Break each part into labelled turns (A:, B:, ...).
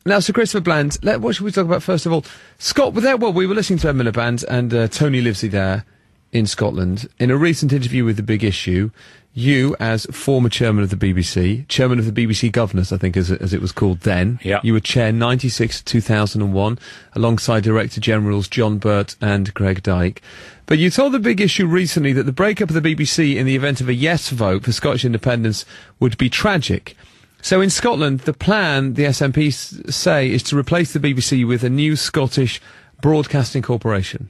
A: Now, Sir Christopher Bland, what should we talk about first of all? Scott, well, we were listening to Ed Miliband and Tony Livesey there in Scotland. In a recent interview with The Big Issue, you, as former chairman of the BBC, chairman of the BBC Governors, I think as it was called then, you were chair 96 to 2001, alongside Director Generals John Burt and Greg Dyke. But you told The Big Issue recently that the breakup of the BBC in the event of a yes vote for Scottish independence would be tragic. So in Scotland, the plan, the SNP say, is to replace the BBC with a new Scottish Broadcasting Corporation.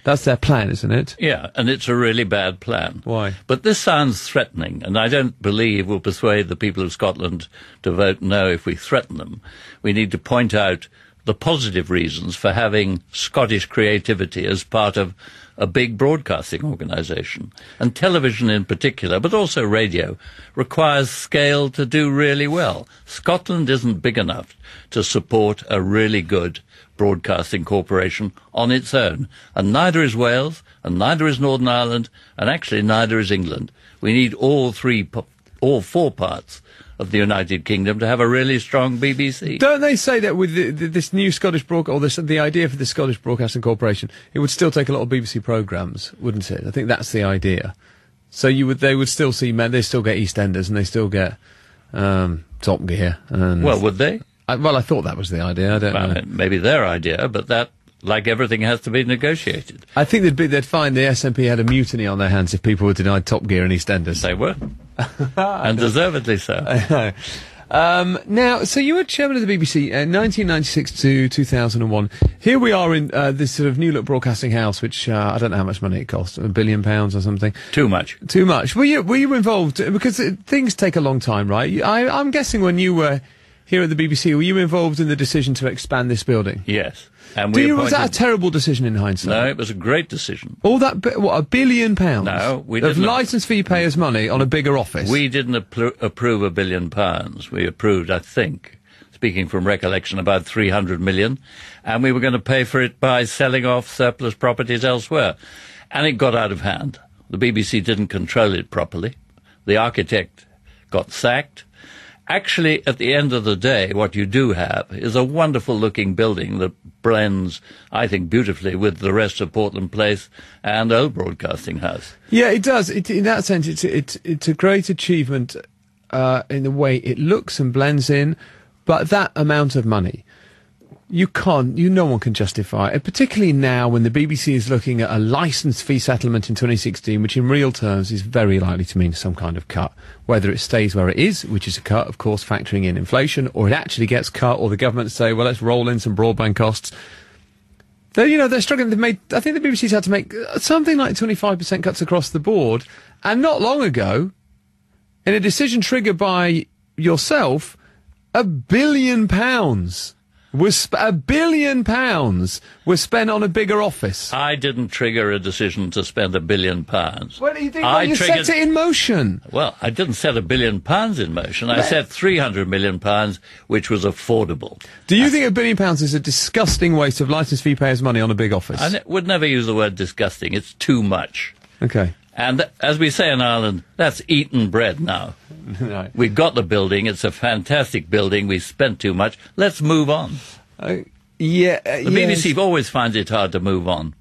A: That's their plan, isn't it?
B: Yeah, and it's a really bad plan.
A: Why?
B: But this sounds threatening, and I don't believe we'll persuade the people of Scotland to vote no if we threaten them. We need to point out the positive reasons for having Scottish creativity as part of a big broadcasting organisation. And television in particular, but also radio, requires scale to do really well. Scotland isn't big enough to support a really good broadcasting corporation on its own. And neither is Wales, and neither is Northern Ireland, and actually neither is England. We need all four parts of the United Kingdom to have a really strong BBC.
A: Don't they say that with this new Scottish the idea for the Scottish Broadcasting Corporation, it would still take a lot of BBC programmes, wouldn't it? I think that's the idea. So they would still see they still get EastEnders and they still get Top Gear. And
B: well, would they?
A: I thought that was the idea. I don't know.
B: Maybe their idea, but that, like everything, has to be negotiated.
A: I think they'd find the SNP had a mutiny on their hands if people were denied Top Gear and EastEnders.
B: They were. And deservedly so.
A: I know. Now, so you were chairman of the BBC in 1996 to 2001. Here we are in this sort of new look broadcasting house, which I don't know how much money it cost, £1 billion or something.
B: Too much.
A: Too much. Were you involved? Because things take a long time, right? I'm guessing when you were here at the BBC, were you involved in the decision to expand this building?
B: Yes. And
A: was that a terrible decition in hindsight?
B: No, it was a great decision.
A: All that, £1 billion?
B: No, we didn't.
A: Of licence fee payers' money on a bigger office?
B: We didn't approve £1 billion. We approved, I think, speaking from recollection, about 300 million. And we were going to pay for it by selling off surplus properties elsewhere. And it got out of hand. The BBC didn't control it properly. The architect got sacked. Actually, at the end of the day, what you do have is a wonderful-looking building that blends, I think, beautifully with the rest of Portland Place and Old Broadcasting House.
A: Yeah, it does. In that sense, it's a great achievement in the way it looks and blends in, but that amount of money, no one can justify it, particularly now when the BBC is looking at a licence fee settlement in 2016, which in real terms is very likely to mean some kind of cut. Whether it stays where it is, which is a cut, of course, factoring in inflation, or it actually gets cut, or the government say, well, let's roll in some broadband costs. They're struggling. I think the BBC's had to make something like 25% cuts across the board. And not long ago, in a decision triggered by yourself, £1 billion was £1 billion was spent on a bigger office.
B: I didn't trigger a decision to spend £1 billion.
A: What do you think? You set it in motion.
B: Well, I didn't set £1 billion in motion. I set £300 million, which was affordable.
A: Do you think £1 billion is a disgusting waste of licence fee payers' money on a big office?
B: I would never use the word disgusting. It's too much.
A: Okay.
B: And as we say in Ireland, that's eaten bread now.
A: Right.
B: We've got the building. It's a fantastic building. We spent too much. Let's move on. The BBC always finds it hard to move on.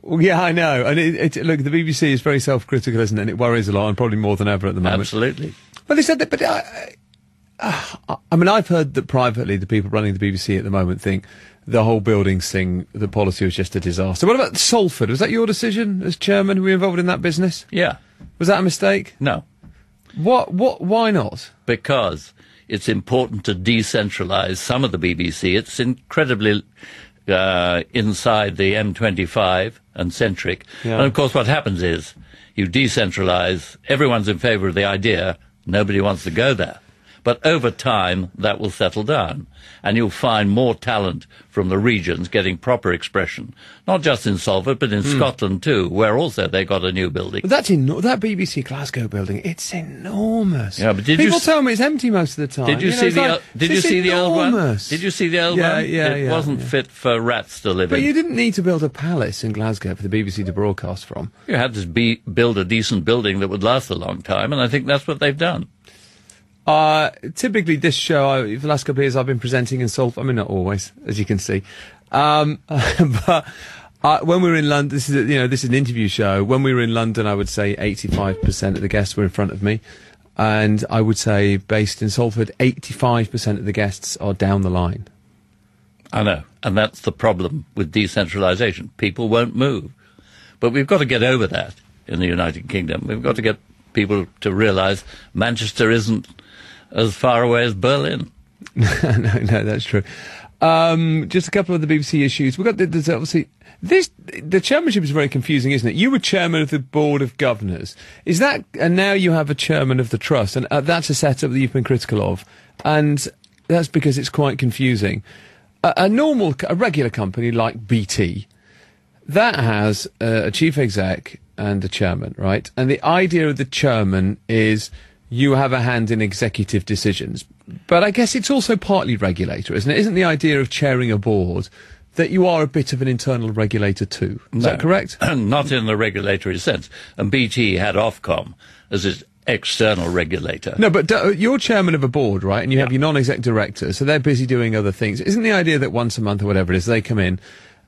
A: Yeah, I know. And look, the BBC is very self-critical, isn't it? And it worries a lot, and probably more than ever at the moment.
B: Absolutely.
A: But they said that, but I mean, I've heard that privately the people running the BBC at the moment think the whole buildings thing, the policy was just a disaster. What about Salford? Was that your decision as chairman? Were you involved in that business?
B: Yeah.
A: Was that a mistake?
B: No.
A: Why not?
B: Because it's important to decentralise some of the BBC. It's incredibly inside the M25 and centric. Yeah. And of course what happens is you decentralise, everyone's in favour of the idea, nobody wants to go there. But over time, that will settle down, and you'll find more talent from the regions getting proper expression, not just in Salford, but in Scotland too, where also they got a new building.
A: But that BBC Glasgow building, it's enormous.
B: Yeah, but
A: people tell me it's empty most of the time.
B: Did you see the old one? Did you see the old one?
A: Yeah,
B: it wasn't fit for rats to live in.
A: But you didn't need to build a palace in Glasgow for the BBC to broadcast from.
B: You had to build a decent building that would last a long time, and I think that's what they've done.
A: Typically, this show, for the last couple of years, I've been presenting in Salford. I mean, not always, as you can see. But when we were in London, this is an interview show. When we were in London, I would say 85% of the guests were in front of me. And I would say, based in Salford, 85% of the guests are down the line.
B: I know. And that's the problem with decentralisation. People won't move. But we've got to get over that in the United Kingdom. We've got to get people to realise Manchester isn't as far away as Berlin.
A: No, that's true. Just a couple of the BBC issues. We've got there's obviously the chairmanship is very confusing, isn't it? You were chairman of the board of governors. Is that, and now you have a chairman of the trust, and that's a setup that you've been critical of, and that's because it's quite confusing. A regular company like BT, that has a chief exec and a chairman, right? And the idea of the chairman is you have a hand in executive decisions. But I guess it's also partly regulator, isn't it? Isn't the idea of chairing a board that you are a bit of an internal regulator too? Is that correct?
B: Not in the regulatory sense. And BT had Ofcom as its external regulator.
A: No, but you're chairman of a board, right? And you have your non-exec directors, so they're busy doing other things. Isn't the idea that once a month or whatever it is, they come in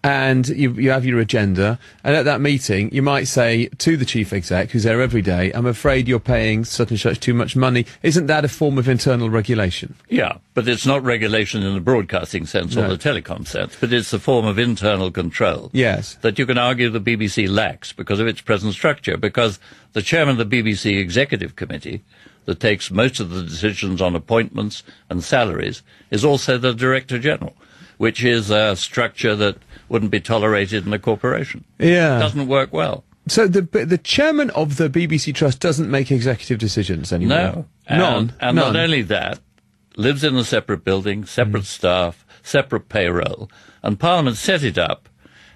A: and you have your agenda, and at that meeting you might say to the chief exec, who's there every day, I'm afraid you're paying such and such too much money. Isn't that a form of internal regulation?
B: Yeah, but it's not regulation in the broadcasting sense or the telecom sense, but it's a form of internal control.
A: Yes.
B: That you can argue the BBC lacks because of its present structure, because the chairman of the BBC Executive Committee, that takes most of the decisions on appointments and salaries, is also the Director General, which is a structure that wouldn't be tolerated in a corporation.
A: Yeah.
B: It doesn't work well.
A: So the chairman of the BBC Trust doesn't make executive decisions anymore?
B: No. And
A: None.
B: not only that, lives in a separate building, separate staff, separate payroll, and Parliament set it up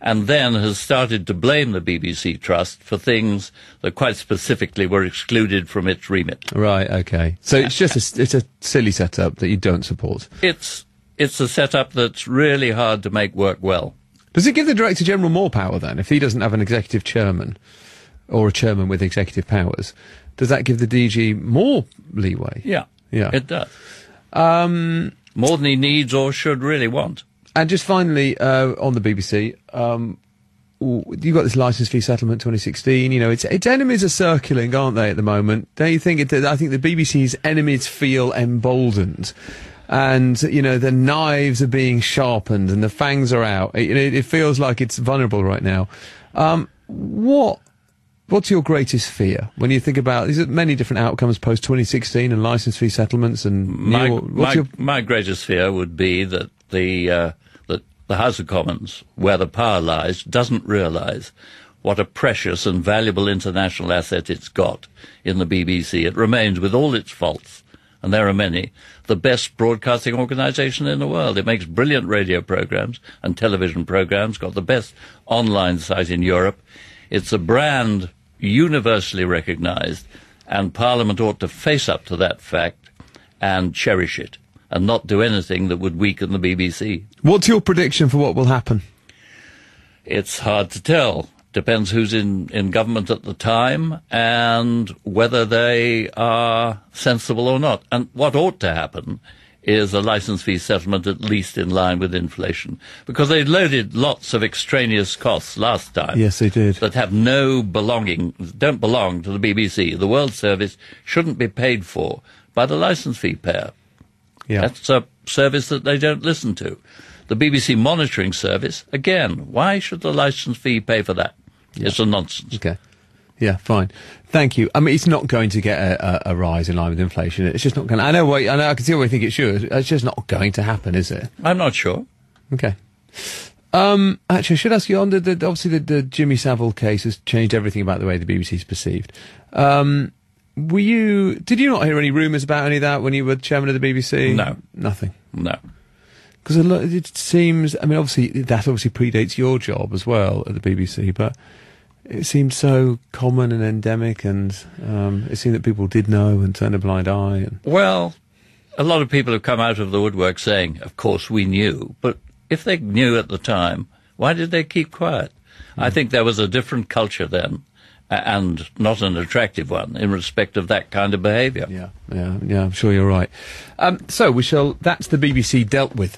B: and then has started to blame the BBC Trust for things that quite specifically were excluded from its remit.
A: Right, okay. So it's just it's a silly setup that you don't support.
B: It's a setup that's really hard to make work well.
A: Does it give the Director General more power then, if he doesn't have an executive chairman, or a chairman with executive powers? Does that give the DG more leeway?
B: Yeah, it does. More than he needs or should really want.
A: And just finally, on the BBC, you've got this licence fee settlement 2016. You know, its enemies are circling, aren't they, at the moment? Don't you think? I think the BBC's enemies feel emboldened. And, you know, the knives are being sharpened and the fangs are out. It feels like it's vulnerable right now. What's your greatest fear when you think about, there's many different outcomes post 2016 and licence fee settlements and
B: my greatest fear would be that the House of Commons, where the power lies, doesn't realise what a precious and valuable international asset it's got in the BBC. It remains, with all its faults, and there are many, the best broadcasting organisation in the world. It makes brilliant radio programmes and television programmes, got the best online site in Europe. It's a brand universally recognised, and Parliament ought to face up to that fact and cherish it, and not do anything that would weaken the BBC.
A: What's your prediction for what will happen?
B: It's hard to tell. Depends who's in government at the time and whether they are sensible or not. And what ought to happen is a licence fee settlement at least in line with inflation. Because they loaded lots of extraneous costs last time.
A: Yes, they did.
B: That have don't belong to the BBC. The World Service shouldn't be paid for by the licence fee payer.
A: Yeah.
B: That's a service that they don't listen to. The BBC monitoring service, again, why should the licence fee pay for that? Yeah. It's a nonsense.
A: Okay. Yeah, fine. Thank you. I mean, it's not going to get a rise in line with inflation. It's just not going to. I know, I can see why you think it should. It's just not going to happen, is it?
B: I'm not sure.
A: Okay. Actually, I should ask you, obviously the Jimmy Savile case has changed everything about the way the BBC's perceived. Did you not hear any rumours about any of that when you were chairman of the BBC?
B: No.
A: Nothing?
B: No.
A: Because it seems, I mean, that obviously predates your job as well at the BBC, but it seemed so common and endemic, and it seemed that people did know and turned a blind eye.
B: Well, a lot of people have come out of the woodwork saying, of course we knew, but if they knew at the time, why did they keep quiet? I think there was a different culture then, and not an attractive one in respect of that kind of behaviour.
A: Yeah, I'm sure you're right. So that's the BBC dealt with.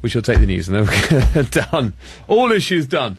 A: We shall take the news and then we're done. All issues done.